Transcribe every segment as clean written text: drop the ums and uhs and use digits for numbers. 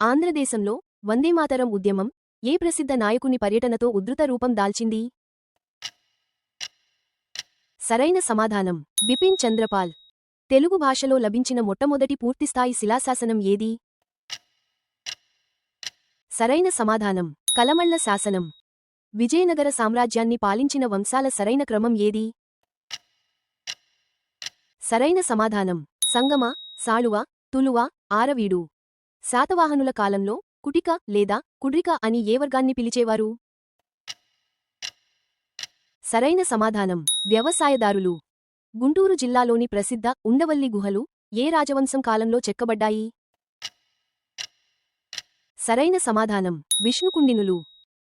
ఆంధ్రదేశంలో వందేమాతరం ఉద్యమం ఏ ప్రసిద్ధ నాయకుని పర్యటనతో ఉధృత రూపం దాల్చింది? సరైన సమాధానం బిపిన్ చంద్రపాల్. తెలుగు భాషలో లభించిన మొట్టమొదటి పూర్తిస్థాయి శిలాశాసనం ఏది? సరైన సమాధానం కలమళ్ళ శాసనం. విజయనగర సామ్రాజ్యాన్ని పాలించిన వంశాల సరైన క్రమం ఏది? సరైన సమాధానం సంగమ, సాళువ, తులువ, ఆరవీడు. శాతవాహనుల కాలంలో కుటిక లేదా కుడ్రిక అని ఏ వర్గాన్ని పిలిచేవారు? సరైన సమాధానం వ్యవసాయదారులు. గుంటూరు జిల్లాలోని ప్రసిద్ధ ఉండవల్లి గుహలు ఏ రాజవంశం కాలంలో చెక్కబడ్డాయి? సరైన సమాధానం విష్ణుకుండినులు.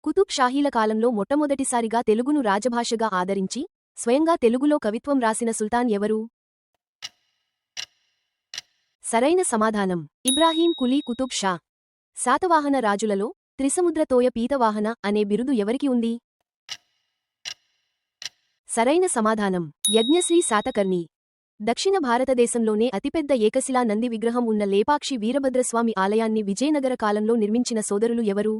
కుతుబ్ షాహీల కాలంలో మొట్టమొదటిసారిగా తెలుగును రాజభాషగా ఆదరించి స్వయంగా తెలుగులో కవిత్వం రాసిన సుల్తాన్ ఎవరు? సరైన సమాధానం ఇబ్రాహీం కులీ కుతుబ్ షా. శాతవాహన రాజులలో త్రిసముద్రతోయ పీతవాహన అనే బిరుదు ఎవరికి ఉంది? సరైన సమాధానం యజ్ఞశ్రీ శాతకర్ణి. దక్షిణ భారతదేశంలోనే అతిపెద్ద ఏకశిలా నంది విగ్రహం ఉన్న లేపాక్షి వీరభద్రస్వామి ఆలయాన్ని విజయనగర కాలంలో నిర్మించిన సోదరులు ఎవరు?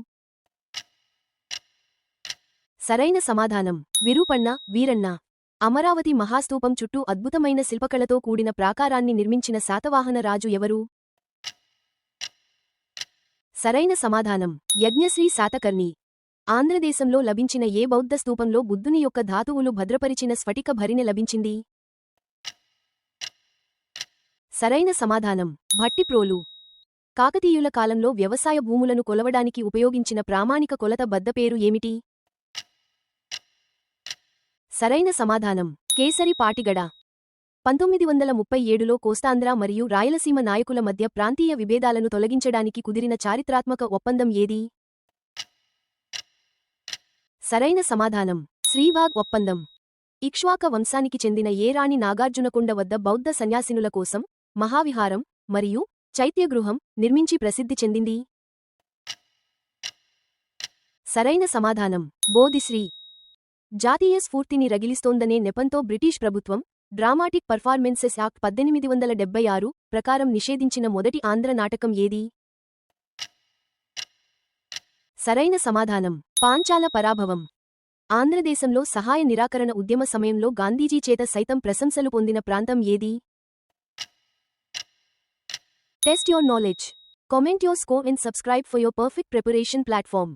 సరైన సమాధానం విరూపಣ್ణ, వీరಣ್ణ. అమరావతి మహాస్తూపం చుట్టూ అద్భుతమైన శిల్పకళతో కూడిన ప్రాకారాన్ని నిర్మించిన శాతవాహన రాజు ఎవరు? సరైన సమాధానం యజ్ఞశ్రీ శాతకర్ణి. ఆంధ్రదేశంలో లభించిన ఏ బౌద్ధ స్తూపంలో బుద్ధుని యొక్క ధాతువులు భద్రపరిచిన స్ఫటిక భరిణె లభించింది? సరైన సమాధానం భట్టిప్రోలు. కాకతీయుల కాలంలో వ్యవసాయ భూములను కొలవడానికి ఉపయోగించిన ప్రామాణిక కొలత బద్ద పేరు ఏమిటి? సరైన సమాధానం కేసరి పాటిగడ. 1937లో కోస్తాంధ్ర మరియు రాయలసీమ నాయకుల మధ్య ప్రాంతీయ విభేదాలను తొలగించడానికి కుదిరిన చారిత్రాత్మక ఒప్పందం ఏది? సరైన సమాధానం శ్రీబాగ్ ఒప్పందం. ఇక్ష్వాక వంశానికి చెందిన ఏ రాణి నాగార్జునకొండ వద్ద బౌద్ధ సన్యాసినుల కోసం మహావిహారం మరియు చైత్యగృహం నిర్మించి ప్రసిద్ధి చెందింది? సరైన సమాధానం బోధిశ్రీ. జాతీయ స్ఫూర్తిని రగిలిస్తోందనే నెపంతో బ్రిటిష్ ప్రభుత్వం డ్రామాటిక్ పర్ఫార్మెన్సెస్ యాక్ట్ 1876 ప్రకారం నిషేధించిన మొదటి ఆంధ్ర నాటకం ఏది? సరైన సమాధానం పాంచాల పరాభవం. ఆంధ్రదేశంలో సహాయ నిరాకరణ ఉద్యమ సమయంలో గాంధీజీ చేత సైతం ప్రశంసలు పొందిన ప్రాంతం ఏది? Test your knowledge. Comment your score and subscribe for your perfect preparation platform.